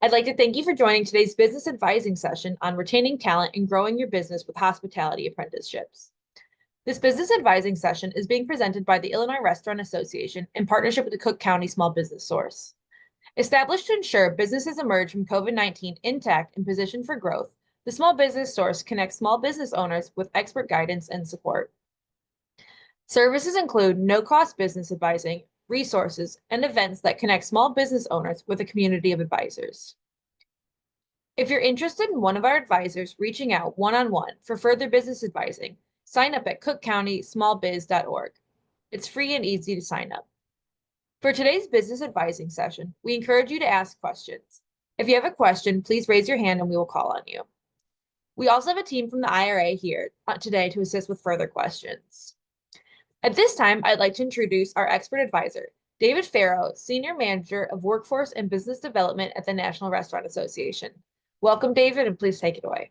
I'd like to thank you for joining today's business advising session on retaining talent and growing your business with hospitality apprenticeships. This business advising session is being presented by the Illinois Restaurant Association in partnership with the Cook County Small Business Source. Established to ensure businesses emerge from COVID-19 intact and positioned for growth, the Small Business Source connects small business owners with expert guidance and support. Services include no-cost business advising, resources, and events that connect small business owners with a community of advisors. If you're interested in one of our advisors reaching out one-on-one for further business advising, sign up at cookcountysmallbiz.org. It's free and easy to sign up. For today's business advising session, we encourage you to ask questions. If you have a question, please raise your hand and we will call on you. We also have a team from the IRA here today to assist with further questions. At this time, I'd like to introduce our expert advisor, David Farrow, Senior Manager of Workforce and Business Development at the National Restaurant Association. Welcome, David, and please take it away.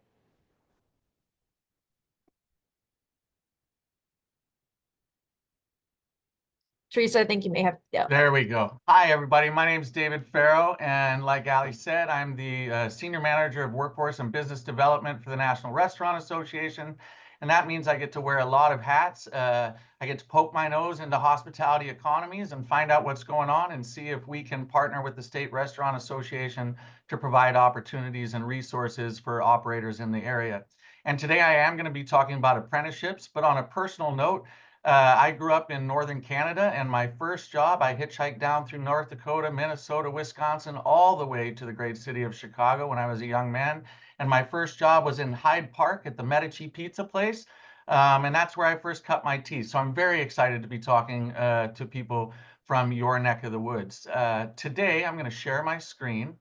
Teresa, I think you may have. Yeah. There we go. Hi, everybody. My name is David Farrow, and like Ali said, I'm the Senior Manager of Workforce and Business Development for the National Restaurant Association. And that means I get to wear a lot of hats. I get to poke my nose into hospitality economies and find out what's going on and see if we can partner with the State Restaurant Association to provide opportunities and resources for operators in the area. And today I am going to be talking about apprenticeships, but on a personal note, I grew up in Northern Canada, and my first job, I hitchhiked down through North Dakota, Minnesota, Wisconsin, all the way to the great city of Chicago when I was a young man. And my first job was in Hyde Park at the Medici Pizza place. And that's where I first cut my teeth. So I'm very excited to be talking to people from your neck of the woods. Today, I'm going to share my screen.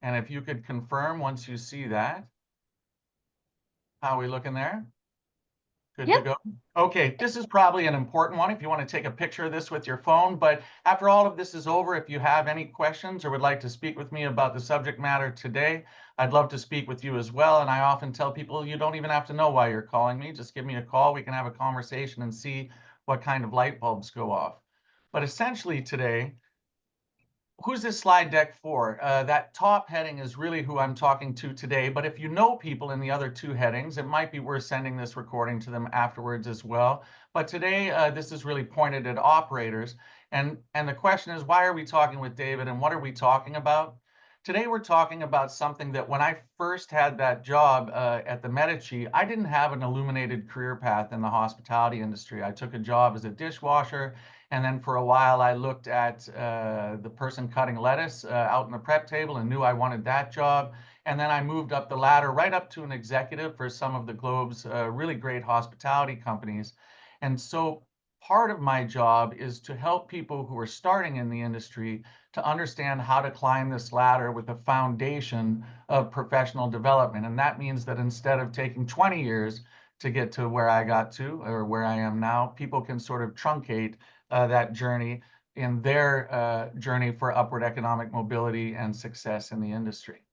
And if you could confirm once you see that. How are we looking there? Good to go. Okay, this is probably an important one if you want to take a picture of this with your phone. But after all of this is over, if you have any questions or would like to speak with me about the subject matter today, I'd love to speak with you as well. And I often tell people you don't even have to know why you're calling me. Just give me a call. We can have a conversation and see what kind of light bulbs go off. But essentially today, who's this slide deck for? That top heading is really who I'm talking to today. But if you know people in the other two headings, it might be worth sending this recording to them afterwards as well. But today, this is really pointed at operators. And the question is, why are we talking with David and what are we talking about? Today, we're talking about something that when I first had that job at the Medici, I didn't have an illuminated career path in the hospitality industry. I took a job as a dishwasher. And then for a while, I looked at the person cutting lettuce out in the prep table and knew I wanted that job. And then I moved up the ladder right up to an executive for some of the globe's really great hospitality companies. And so part of my job is to help people who are starting in the industry to understand how to climb this ladder with a foundation of professional development. And that means that instead of taking 20 years to get to where I got to or where I am now, people can sort of truncate that journey in their journey for upward economic mobility and success in the industry.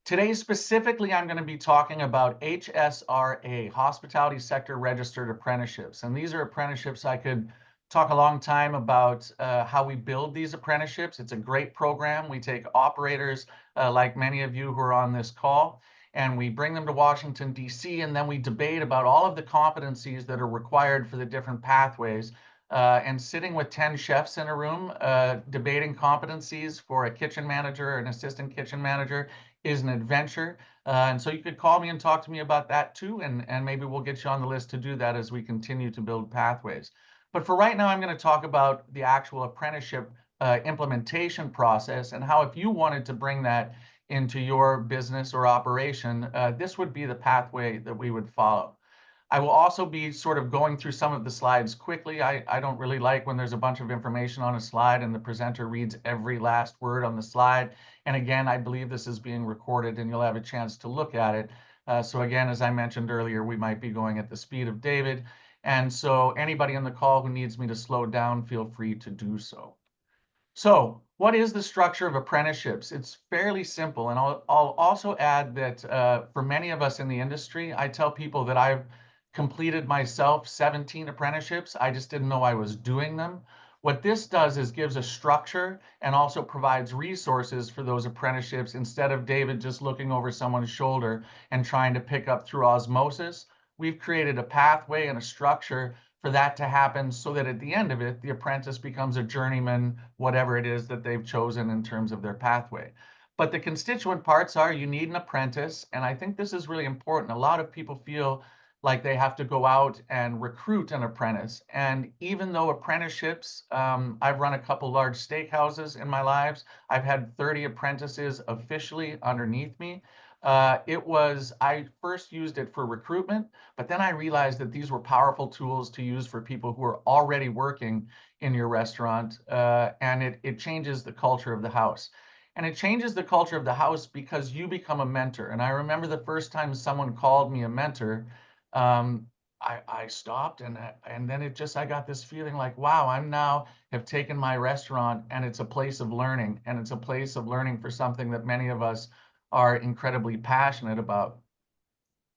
Today, specifically, I'm going to be talking about HSRA, Hospitality Sector Registered Apprenticeships. And these are apprenticeships I could talk a long time about how we build these apprenticeships. It's a great program. We take operators like many of you who are on this call, and we bring them to Washington, D.C., and then we debate about all of the competencies that are required for the different pathways. And sitting with 10 chefs in a room, debating competencies for a kitchen manager or an assistant kitchen manager is an adventure. And so you could call me and talk to me about that too, and maybe we'll get you on the list to do that as we continue to build pathways. But for right now, I'm going to talk about the actual apprenticeship implementation process and how if you wanted to bring that into your business or operation, this would be the pathway that we would follow. I will also be sort of going through some of the slides quickly. I don't really like when there's a bunch of information on a slide and the presenter reads every last word on the slide. And again, I believe this is being recorded and you'll have a chance to look at it. So again, as I mentioned earlier, we might be going at the speed of David. And so anybody on the call who needs me to slow down, feel free to do so. So what is the structure of apprenticeships? It's fairly simple. And I'll also add that for many of us in the industry, I tell people that I've completed myself 17 apprenticeships. I just didn't know I was doing them. What this does is gives a structure and also provides resources for those apprenticeships instead of David just looking over someone's shoulder and trying to pick up through osmosis. We've created a pathway and a structure for that to happen so that at the end of it, the apprentice becomes a journeyman, whatever it is that they've chosen in terms of their pathway. But the constituent parts are you need an apprentice. And I think this is really important. A lot of people feel like they have to go out and recruit an apprentice. And even though apprenticeships, I've run a couple large steakhouses in my lives, I've had 30 apprentices officially underneath me. I first used it for recruitment, but then I realized that these were powerful tools to use for people who are already working in your restaurant, and it changes the culture of the house. And it changes the culture of the house because you become a mentor. And I remember the first time someone called me a mentor, um, I stopped and then I got this feeling like, wow, I'm now have taken my restaurant and it's a place of learning, and it's a place of learning for something that many of us are incredibly passionate about.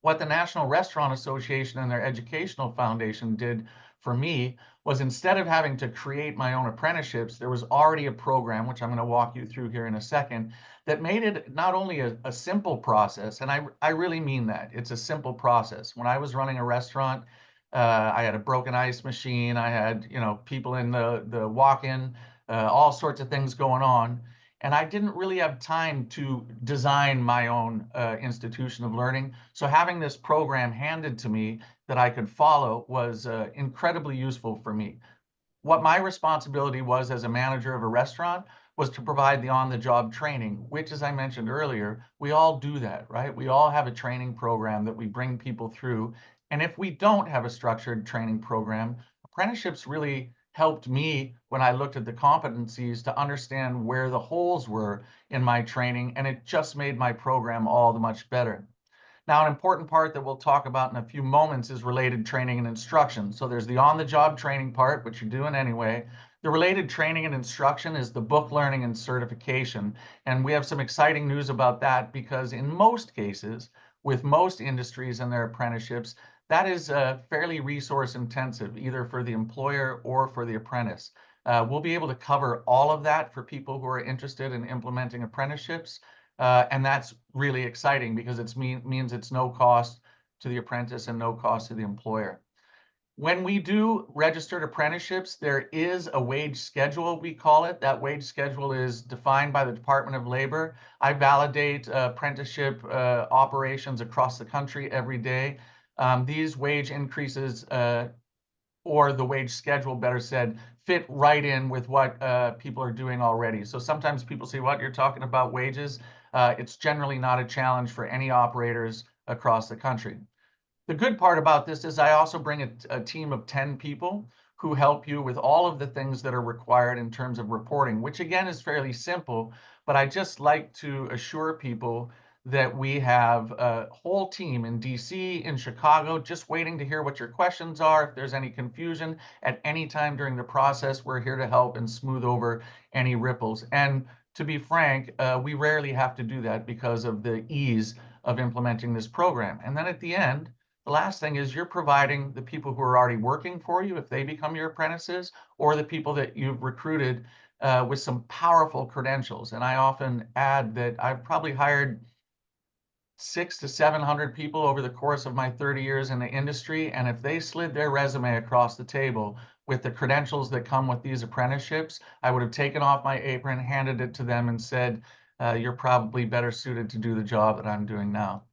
What the National Restaurant Association and their educational foundation did for me was, instead of having to create my own apprenticeships, there was already a program, which I'm going to walk you through here in a second, that made it not only a simple process, and I really mean that. It's a simple process. When I was running a restaurant, I had a broken ice machine. I had, people in the walk-in, all sorts of things going on. And I didn't really have time to design my own institution of learning. So having this program handed to me that I could follow was incredibly useful for me. What my responsibility was as a manager of a restaurant was to provide the on-the-job training, which, as I mentioned earlier, we all do that, right? We all have a training program that we bring people through. And if we don't have a structured training program, apprenticeships really helped me when I looked at the competencies to understand where the holes were in my training, and it just made my program all the much better. Now, an important part that we'll talk about in a few moments is related training and instruction. So there's the on-the-job training part, which you're doing anyway. The related training and instruction is the book learning and certification. And we have some exciting news about that, because in most cases, with most industries and their apprenticeships, that is fairly resource intensive, either for the employer or for the apprentice. We'll be able to cover all of that for people who are interested in implementing apprenticeships. And that's really exciting because it means it's no cost to the apprentice and no cost to the employer. When we do registered apprenticeships, there is a wage schedule, we call it. That wage schedule is defined by the Department of Labor. I validate apprenticeship operations across the country every day. These wage increases, or the wage schedule, better said, fit right in with what people are doing already. So sometimes people say, what, you're talking about wages? It's generally not a challenge for any operators across the country. The good part about this is I also bring a team of 10 people who help you with all of the things that are required in terms of reporting, which again is fairly simple, but I just like to assure people that we have a whole team in DC, in Chicago, just waiting to hear what your questions are. If there's any confusion at any time during the process, we're here to help and smooth over any ripples. And to be frank, we rarely have to do that because of the ease of implementing this program. And then at the end, the last thing is you're providing the people who are already working for you, if they become your apprentices, or the people that you've recruited with some powerful credentials. And I often add that I've probably hired 600 to 700 people over the course of my 30 years in the industry. And if they slid their resume across the table with the credentials that come with these apprenticeships, I would have taken off my apron, handed it to them, and said, you're probably better suited to do the job that I'm doing now.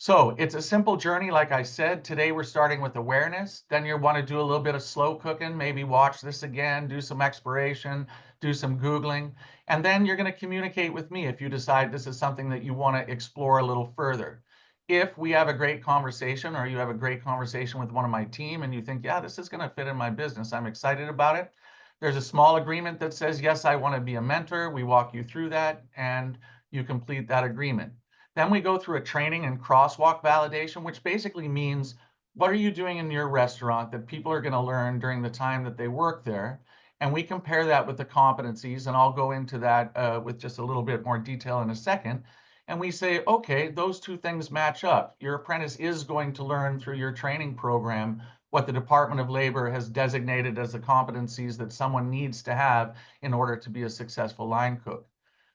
So it's a simple journey, like I said. Today we're starting with awareness. Then you want to do a little bit of slow cooking, maybe watch this again, do some exploration, do some Googling, and then you're going to communicate with me if you decide this is something that you want to explore a little further. If we have a great conversation, or you have a great conversation with one of my team and you think, yeah, this is going to fit in my business, I'm excited about it, there's a small agreement that says, yes, I want to be a mentor. We walk you through that and you complete that agreement. Then we go through a training and crosswalk validation, which basically means, what are you doing in your restaurant that people are going to learn during the time that they work there? And we compare that with the competencies, and I'll go into that with just a little bit more detail in a second. And we say, okay, those two things match up. Your apprentice is going to learn through your training program what the Department of Labor has designated as the competencies that someone needs to have in order to be a successful line cook.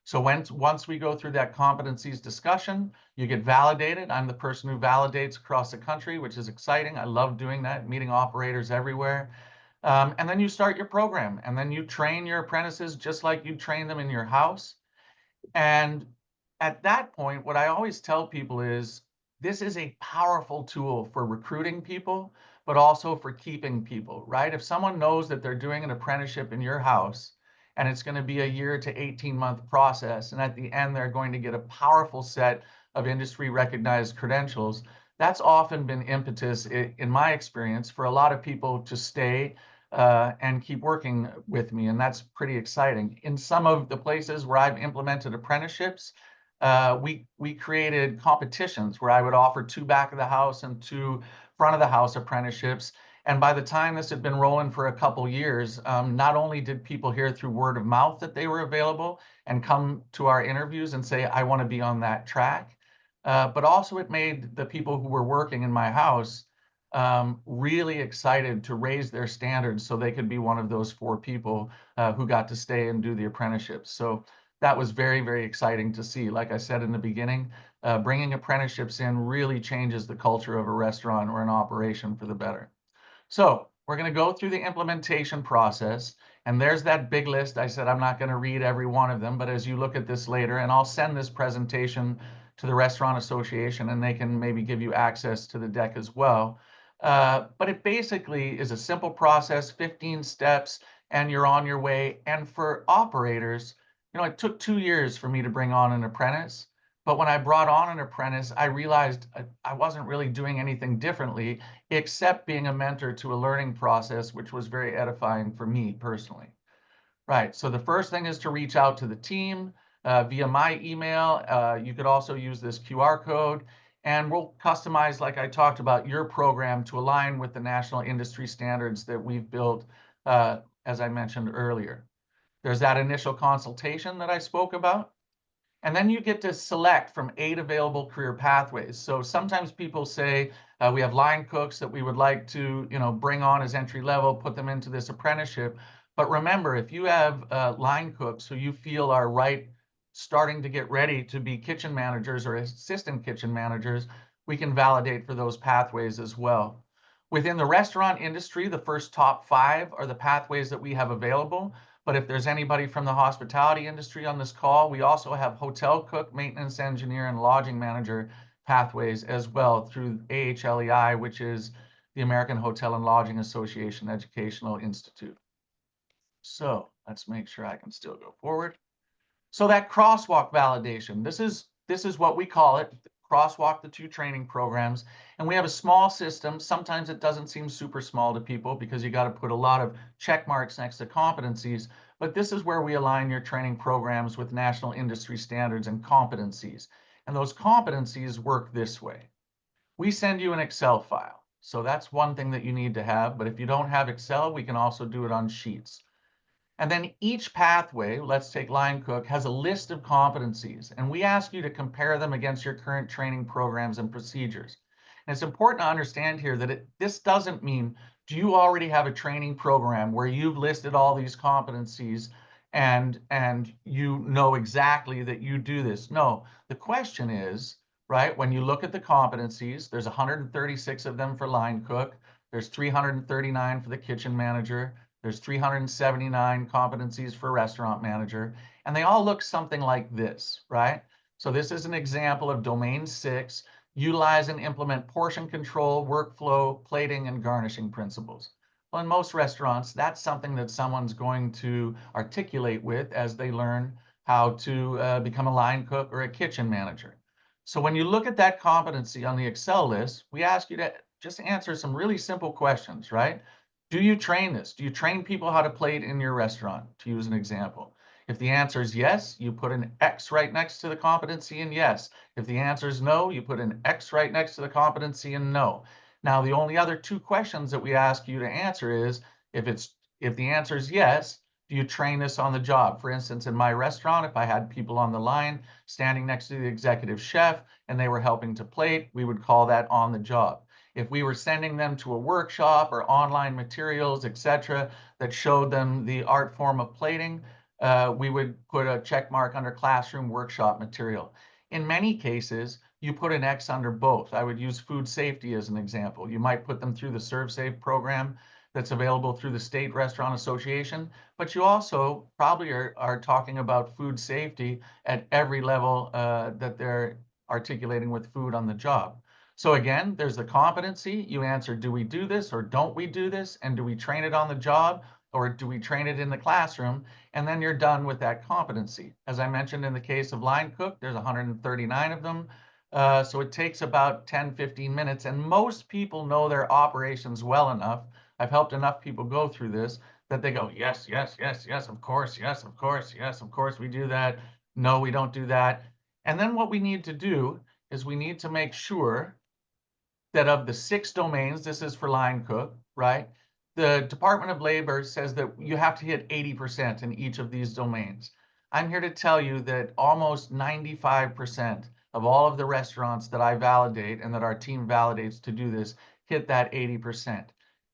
So once we go through that competencies discussion, you get validated. I'm the person who validates across the country, which is exciting. I love doing that, meeting operators everywhere. And then you start your program, and then you train your apprentices just like you train them in your house. And at that point, what I always tell people is this is a powerful tool for recruiting people, but also for keeping people, right? If someone knows that they're doing an apprenticeship in your house and it's going to be a year to 18-month process, and at the end, they're going to get a powerful set of industry recognized credentials, that's often been impetus, in my experience, for a lot of people to stay and keep working with me. And that's pretty exciting. In some of the places where I've implemented apprenticeships, we created competitions where I would offer 2 back of the house and 2 front of the house apprenticeships. And by the time this had been rolling for a couple years, not only did people hear through word of mouth that they were available and come to our interviews and say, I want to be on that track, but also it made the people who were working in my house really excited to raise their standards so they could be one of those 4 people who got to stay and do the apprenticeships. So that was very, very exciting to see. Like I said in the beginning, bringing apprenticeships in really changes the culture of a restaurant or an operation for the better. So we're going to go through the implementation process. And there's that big list. I said I'm not going to read every one of them, but as you look at this later, and I'll send this presentation to the Restaurant Association, and they can maybe give you access to the deck as well. But it basically is a simple process, 15 steps, and you're on your way. And for operators, it took 2 years for me to bring on an apprentice. But when I brought on an apprentice, I realized I wasn't really doing anything differently except being a mentor to a learning process, which was very edifying for me personally. Right. So the first thing is to reach out to the team via my email. You could also use this QR code, and we'll customize, like I talked about, your program to align with the national industry standards that we've built, as I mentioned earlier. There's that initial consultation that I spoke about. And then you get to select from 8 available career pathways. So sometimes people say, we have line cooks that we would like to, bring on as entry level, put them into this apprenticeship. But remember, if you have line cooks who you feel are starting to get ready to be kitchen managers or assistant kitchen managers, we can validate for those pathways as well. Within the restaurant industry, the first top 5 are the pathways that we have available. But if there's anybody from the hospitality industry on this call, we also have hotel cook, maintenance engineer, and lodging manager pathways as well through AHLEI, which is the American Hotel and Lodging Association Educational Institute. So let's make sure I can still go forward. So that crosswalk validation, this is what we call it, crosswalk the 2 training programs. And we have a small system. Sometimes it doesn't seem super small to people because you got to put a lot of check marks next to competencies. But this is where we align your training programs with national industry standards and competencies. And those competencies work this way. We send you an Excel file. So that's one thing that you need to have. But if you don't have Excel, we can also do it on sheets. And then each pathway, let's take line cook, has a list of competencies, and we ask you to compare them against your current training programs and procedures. And it's important to understand here that this doesn't mean, do you already have a training program where you've listed all these competencies and you know exactly that you do this? No, the question is, right, when you look at the competencies, there's 136 of them for line cook, there's 339 for the kitchen manager, there's 379 competencies for restaurant manager, and they all look something like this, right? So this is an example of domain 6, utilize and implement portion control, workflow, plating, and garnishing principles. Well, in most restaurants, that's something that someone's going to articulate with as they learn how to become a line cook or a kitchen manager. So when you look at that competency on the Excel list, we ask you to just answer some really simple questions, right? Do you train this? Do you train people how to plate in your restaurant, to use an example? If the answer is yes, you put an X right next to the competency and yes. If the answer is no, you put an X right next to the competency and no. Now, the only other 2 questions that we ask you to answer is, if the answer is yes, do you train this on the job? For instance, in my restaurant, if I had people on the line standing next to the executive chef and they were helping to plate, we would call that on the job. If we were sending them to a workshop or online materials, etc., that showed them the art form of plating, we would put a check mark under classroom workshop material. In many cases, you put an X under both. I would use food safety as an example. You might put them through the ServeSafe program that's available through the State Restaurant Association, but you also probably are talking about food safety at every level that they're articulating with food on the job. So again, there's the competency. You answer, do we do this or don't we do this? And do we train it on the job or do we train it in the classroom? And then you're done with that competency. As I mentioned in the case of line cook, there's 139 of them. So it takes about 10, 15 minutes. And most people know their operations well enough. I've helped enough people go through this that they go, yes, yes, yes, yes, of course, yes, of course, yes, of course we do that. No, we don't do that. And then what we need to do is we need to make sure that of the 6 domains, this is for line cook, right? The Department of Labor says that you have to hit 80% in each of these domains. I'm here to tell you that almost 95% of all of the restaurants that I validate and that our team validates to do this hit that 80%.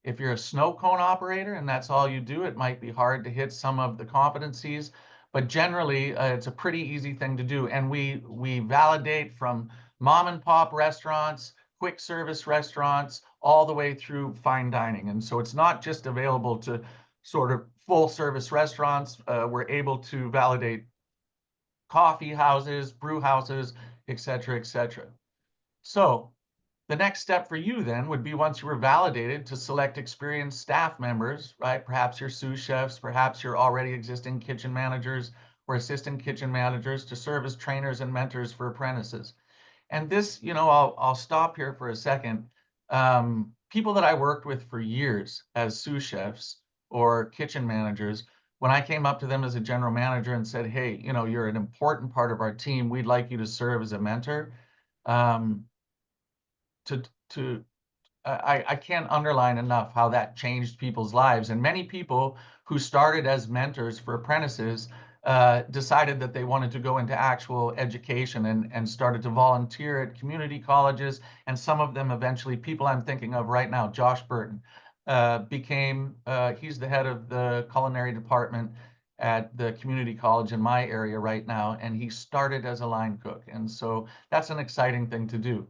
If you're a snow cone operator and that's all you do, it might be hard to hit some of the competencies, but generally it's a pretty easy thing to do. And we validate from mom and pop restaurants, quick service restaurants, all the way through fine dining. And so it's not just available to sort of full service restaurants. We're able to validate coffee houses, brew houses, et cetera, et cetera. So the next step for you then would be, once you were validated, to select experienced staff members, right? Perhaps your sous chefs, perhaps your already existing kitchen managers or assistant kitchen managers to serve as trainers and mentors for apprentices. And this, I'll stop here for a second. People that I worked with for years as sous chefs or kitchen managers, when I came up to them as a general manager and said, hey, you're an important part of our team, we'd like you to serve as a mentor. Um, to to I can't underline enough how that changed people's lives. And many people who started as mentors for apprentices decided that they wanted to go into actual education and started to volunteer at community colleges. And some of them eventually, people I'm thinking of right now, Josh Burton, he's the head of the culinary department at the community college in my area right now. And he started as a line cook. And so that's an exciting thing to do.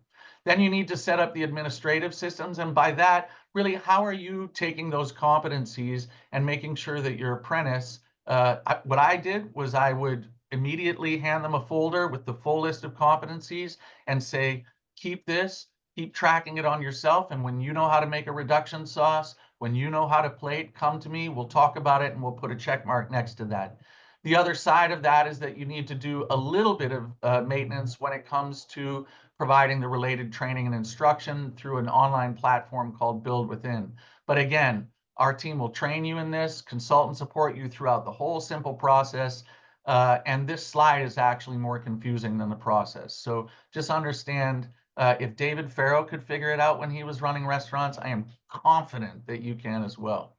Then you need to set up the administrative systems. And by that, really, how are you taking those competencies and making sure that your apprentice, what I did was I would immediately hand them a folder with the full list of competencies and say, keep this, keep tracking it on yourself. And when you know how to make a reduction sauce, when you know how to plate, come to me, we'll talk about it and we'll put a check mark next to that. The other side of that is that you need to do a little bit of maintenance when it comes to providing the related training and instruction through an online platform called Build Within. But again, our team will train you in this, consult and support you throughout the whole simple process. And this slide is actually more confusing than the process. So just understand, if David Farrow could figure it out when he was running restaurants, I am confident that you can as well.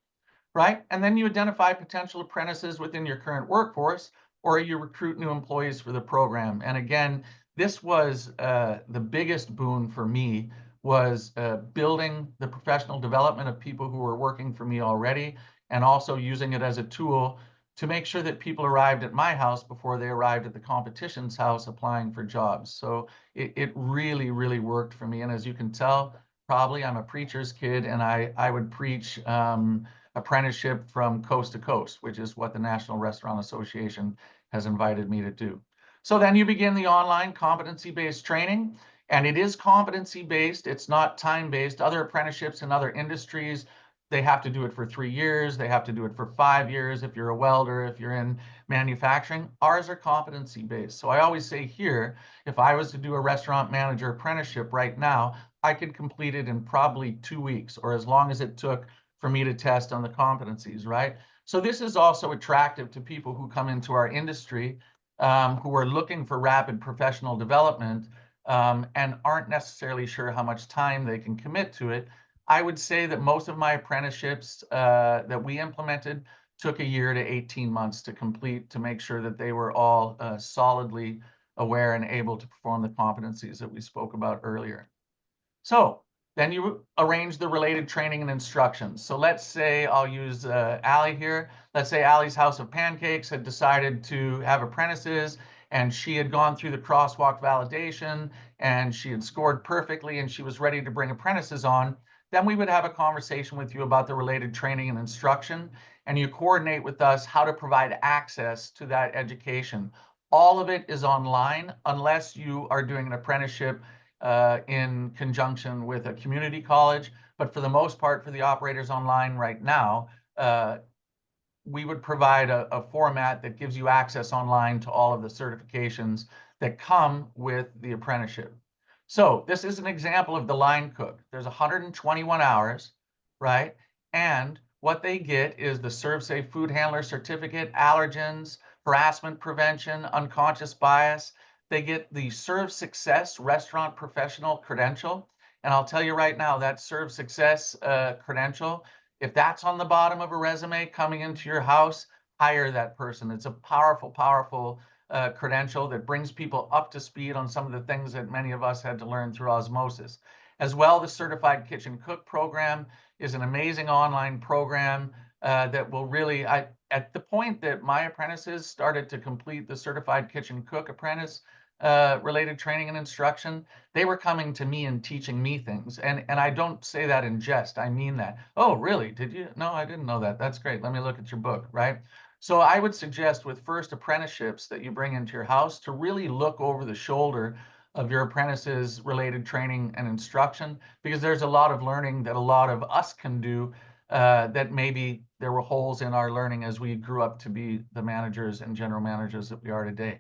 Right? And then you identify potential apprentices within your current workforce, or you recruit new employees for the program. And again, this was the biggest boon for me, was building the professional development of people who were working for me already, and also using it as a tool to make sure that people arrived at my house before they arrived at the competition's house applying for jobs. So it really, really worked for me. And as you can tell, probably I'm a preacher's kid, and I would preach apprenticeship from coast to coast, which is what the National Restaurant Association has invited me to do. So then you begin the online competency-based training, and it is competency-based. It's not time-based. Other apprenticeships in other industries, they have to do it for 3 years. They have to do it for 5 years if you're a welder, if you're in manufacturing. Ours are competency-based. So I always say here, if I was to do a restaurant manager apprenticeship right now, I could complete it in probably 2 weeks, or as long as it took for me to test on the competencies, right? So this is also attractive to people who come into our industry, who are looking for rapid professional development, and aren't necessarily sure how much time they can commit to it. I would say that most of my apprenticeships that we implemented took a year to 18 months to complete, to make sure that they were all solidly aware and able to perform the competencies that we spoke about earlier. So Then you arrange the related training and instructions. So let's say I'll use Allie here. Let's say Allie's House of Pancakes had decided to have apprentices, and she had gone through the crosswalk validation and she had scored perfectly and she was ready to bring apprentices on. Then we would have a conversation with you about the related training and instruction, and you coordinate with us how to provide access to that education. All of it is online unless you are doing an apprenticeship in conjunction with a community college. But for the most part, for the operators online right now, we would provide a format that gives you access online to all of the certifications that come with the apprenticeship. So this is an example of the line cook. There's 121 hours, right? And what they get is the ServSafe Food Handler Certificate, allergens, harassment prevention, unconscious bias. They get the Serve Success Restaurant Professional credential. And I'll tell you right now, that Serve Success credential, if that's on the bottom of a resume coming into your house, hire that person. It's a powerful, powerful credential that brings people up to speed on some of the things that many of us had to learn through osmosis. As well, the Certified Kitchen Cook program is an amazing online program that will really, at the point that my apprentices started to complete the Certified Kitchen Cook apprentice related training and instruction, they were coming to me and teaching me things. And I don't say that in jest. I mean that. Oh, really? Did you? No, I didn't know that. That's great. Let me look at your book, right? So I would suggest with first apprenticeships that you bring into your house to really look over the shoulder of your apprentices related training and instruction, because there's a lot of learning that a lot of us can do that maybe there were holes in our learning as we grew up to be the managers and general managers that we are today.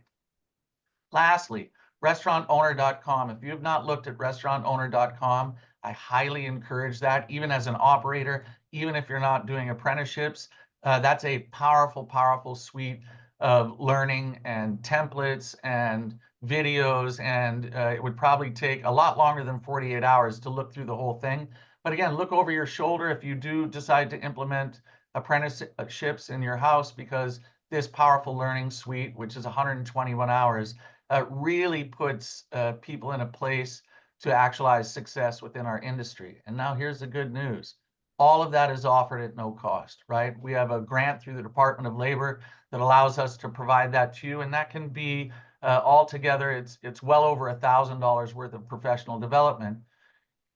Lastly, restaurantowner.com. If you have not looked at restaurantowner.com, I highly encourage that, even as an operator, even if you're not doing apprenticeships. That's a powerful, powerful suite of learning and templates and videos. And it would probably take a lot longer than 48 hours to look through the whole thing. But again, look over your shoulder if you do decide to implement apprenticeships in your house, because this powerful learning suite, which is 121 hours, really puts people in a place to actualize success within our industry. And now here's the good news. All of that is offered at no cost, right? We have a grant through the Department of Labor that allows us to provide that to you. And that can be altogether, it's well over $1,000 worth of professional development.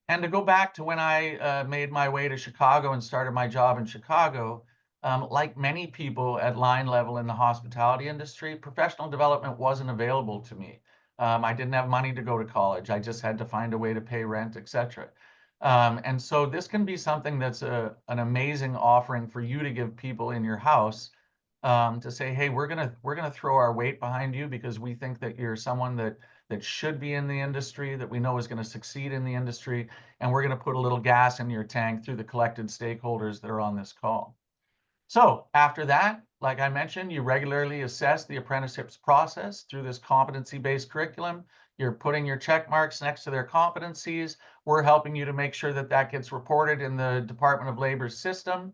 And to go back to when I made my way to Chicago and started my job in Chicago, like many people at line level in the hospitality industry, professional development wasn't available to me. I didn't have money to go to college. I just had to find a way to pay rent, etc. And so this can be something that's an amazing offering for you to give people in your house, to say, hey, we're gonna throw our weight behind you because we think that you're someone that should be in the industry, that we know is going to succeed in the industry, and we're going to put a little gas in your tank through the collected stakeholders that are on this call. So after that, like I mentioned, you regularly assess the apprenticeships process through this competency-based curriculum. You're putting your check marks next to their competencies. We're helping you to make sure that that gets reported in the Department of Labor's system.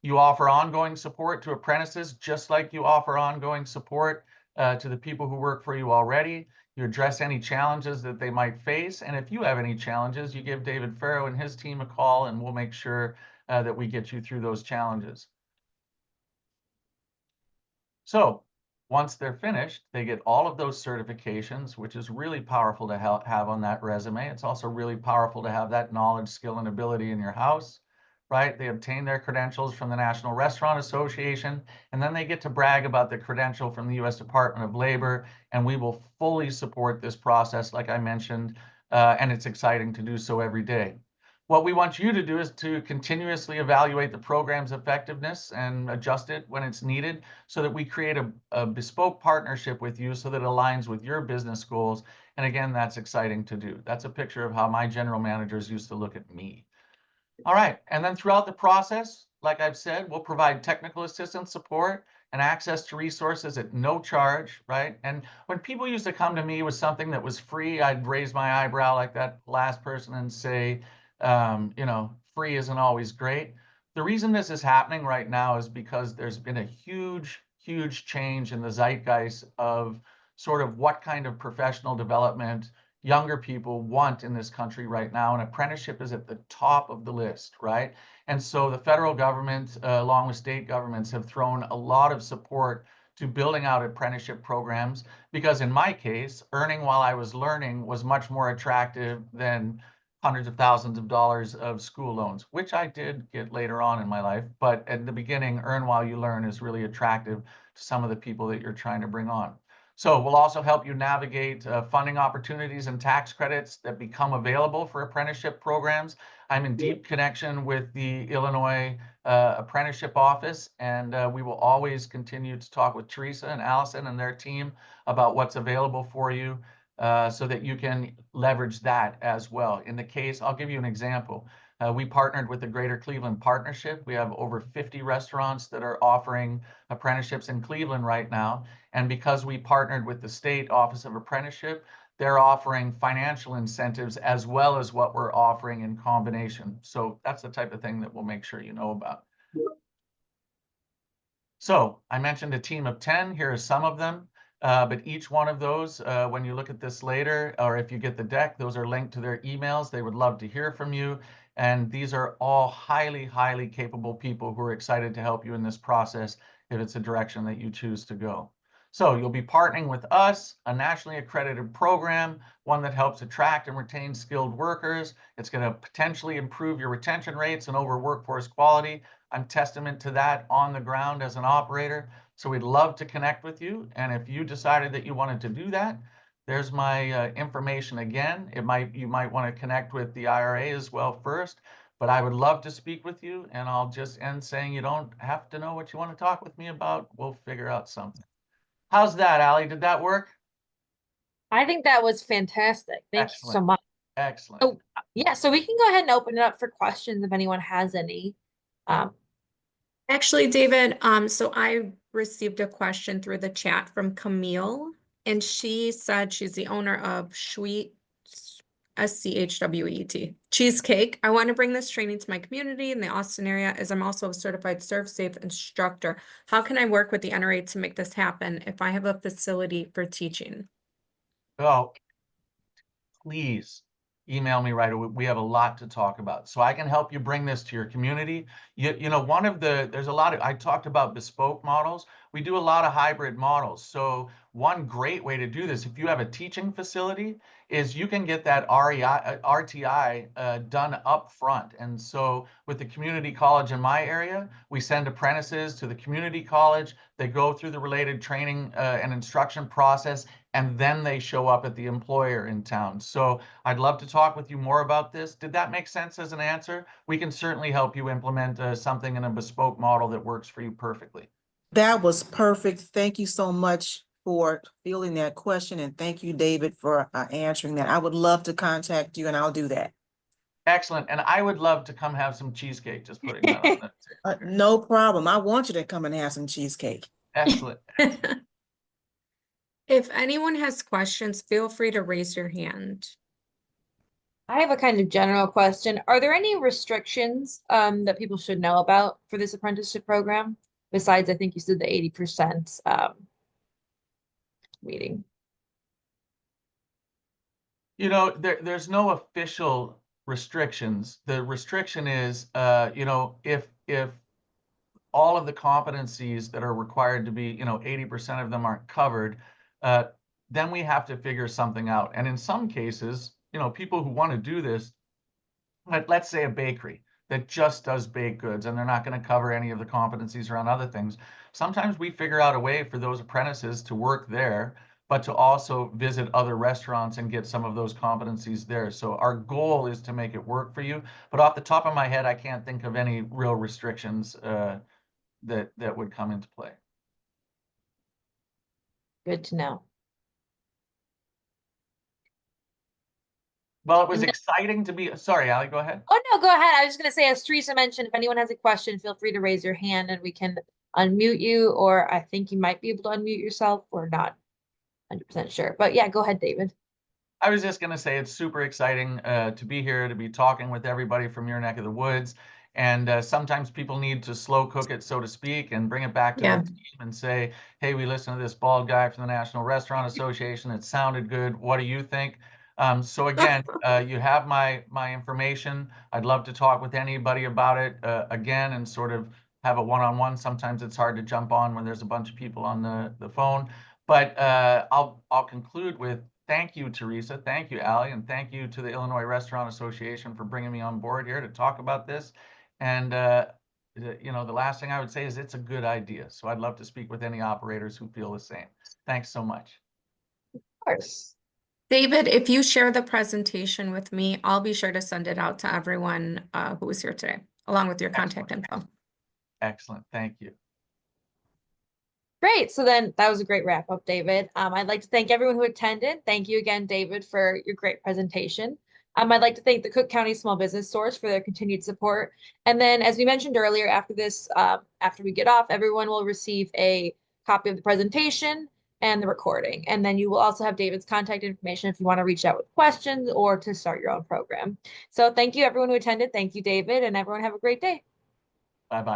You offer ongoing support to apprentices, just like you offer ongoing support to the people who work for you already. You address any challenges that they might face. And if you have any challenges, you give David Farrow and his team a call, and we'll make sure that we get you through those challenges. So once they're finished, they get all of those certifications, which is really powerful to have on that resume. It's also really powerful to have that knowledge, skill, and ability in your house, right? They obtain their credentials from the National Restaurant Association, and then they get to brag about the credential from the U.S. Department of Labor, and we will fully support this process, like I mentioned, and it's exciting to do so every day. What we want you to do is to continuously evaluate the program's effectiveness and adjust it when it's needed, so that we create a bespoke partnership with you so that it aligns with your business goals. And again, that's exciting to do. That's a picture of how my general managers used to look at me. All right, and then throughout the process, like I've said, we'll provide technical assistance support and access to resources at no charge, right? And when people used to come to me with something that was free, I'd raise my eyebrow like that last person and say, free isn't always great. The reason this is happening right now is because there's been a huge, huge change in the zeitgeist of sort of what kind of professional development younger people want in this country right now, and apprenticeship is at the top of the list, right? And so the federal government, along with state governments, have thrown a lot of support to building out apprenticeship programs, because in my case, earning while I was learning was much more attractive than hundreds of thousands of dollars of school loans, which I did get later on in my life. But at the beginning, earn while you learn is really attractive to some of the people that you're trying to bring on. So we'll also help you navigate funding opportunities and tax credits that become available for apprenticeship programs. I'm in deep connection with the Illinois Apprenticeship Office, and we will always continue to talk with Teresa and Allison and their team about what's available for you, so that you can leverage that as well. In the case, I'll give you an example. We partnered with the Greater Cleveland Partnership. We have over 50 restaurants that are offering apprenticeships in Cleveland right now. And because we partnered with the State Office of Apprenticeship, they're offering financial incentives as well as what we're offering in combination. So that's the type of thing that we'll make sure you know about. So I mentioned a team of 10. Here are some of them. But each one of those, when you look at this later, or if you get the deck, those are linked to their emails. They would love to hear from you. And these are all highly, highly capable people who are excited to help you in this process if it's a direction that you choose to go. So you'll be partnering with us, a nationally accredited program, one that helps attract and retain skilled workers. It's going to potentially improve your retention rates and over workforce quality. I'm testament to that on the ground as an operator. So we'd love to connect with you. And if you decided that you wanted to do that, there's my information again. You might want to connect with the IRA as well first, but I would love to speak with you. And I'll just end saying you don't have to know what you want to talk with me about. We'll figure out something. How's that, Allie? Did that work? I think that was fantastic. Thank you so Excellent. much. Excellent. Oh, yeah, so we can go ahead and open it up for questions if anyone has any. Um, Actually, David, so I received a question through the chat from Camille, and she said she's the owner of Schweet, SCHWET, Cheesecake. I want to bring this training to my community in the Austin area, as I'm also a certified ServSafe instructor. How can I work with the NRA to make this happen if I have a facility for teaching? Oh, please email me right away. We have a lot to talk about. So I can help you bring this to your community. You know, there's a lot of, I talked about bespoke models. We do a lot of hybrid models. So one great way to do this, if you have a teaching facility, is you can get that RTI done up front. And so with the community college in my area, we send apprentices to the community college. They go through the related training and instruction process, and then they show up at the employer in town. So I'd love to talk with you more about this. Did that make sense as an answer? We can certainly help you implement something in a bespoke model that works for you perfectly. That was perfect. Thank you so much for fielding that question. And thank you, David, for answering that. I would love to contact you, and I'll do that. Excellent. And I would love to come have some cheesecake, just putting that on the No problem. I want you to come and have some cheesecake. Excellent. If anyone has questions, feel free to raise your hand. I have a kind of general question. Are there any restrictions that people should know about for this apprenticeship program? Besides, I think you said the 80% meeting. You know, there's no official restrictions. The restriction is, you know, if all of the competencies that are required to be, you know, 80% of them aren't covered, then we have to figure something out. And in some cases, you know, people who want to do this, let's say a bakery that just does baked goods, and they're not going to cover any of the competencies around other things. Sometimes we figure out a way for those apprentices to work there, but to also visit other restaurants and get some of those competencies there. So our goal is to make it work for you. But off the top of my head, I can't think of any real restrictions that would come into play. Good to know. Well, it was exciting to be, sorry, Allie, go ahead. Oh, no, go ahead. I was just going to say, as Teresa mentioned, if anyone has a question, feel free to raise your hand and we can unmute you, or I think you might be able to unmute yourself. We're not 100% sure. But yeah, go ahead, David. I was just going to say it's super exciting to be here, to be talking with everybody from your neck of the woods. And sometimes people need to slow cook it, so to speak, and bring it back to the team and say, hey, we listened to this bald guy from the National Restaurant Association. It sounded good. What do you think? So again, you have my information. I'd love to talk with anybody about it again and sort of have a one-on-one. Sometimes it's hard to jump on when there's a bunch of people on the phone. But I'll conclude with thank you, Teresa. Thank you, Allie, and thank you to the Illinois Restaurant Association for bringing me on board here to talk about this. And you know, the last thing I would say is it's a good idea. So I'd love to speak with any operators who feel the same. Thanks so much. Of course. David, if you share the presentation with me, I'll be sure to send it out to everyone who was here today, along with your contact info. Excellent. Thank you. Great. So then that was a great wrap up, David. I'd like to thank everyone who attended. Thank you again, David, for your great presentation. I'd like to thank the Cook County Small Business Source for their continued support. And then, as we mentioned earlier, after this, after we get off, everyone will receive a copy of the presentation and the recording. And then you will also have David's contact information if you want to reach out with questions or to start your own program. So thank you, everyone who attended. Thank you, David, and everyone have a great day. Bye-bye.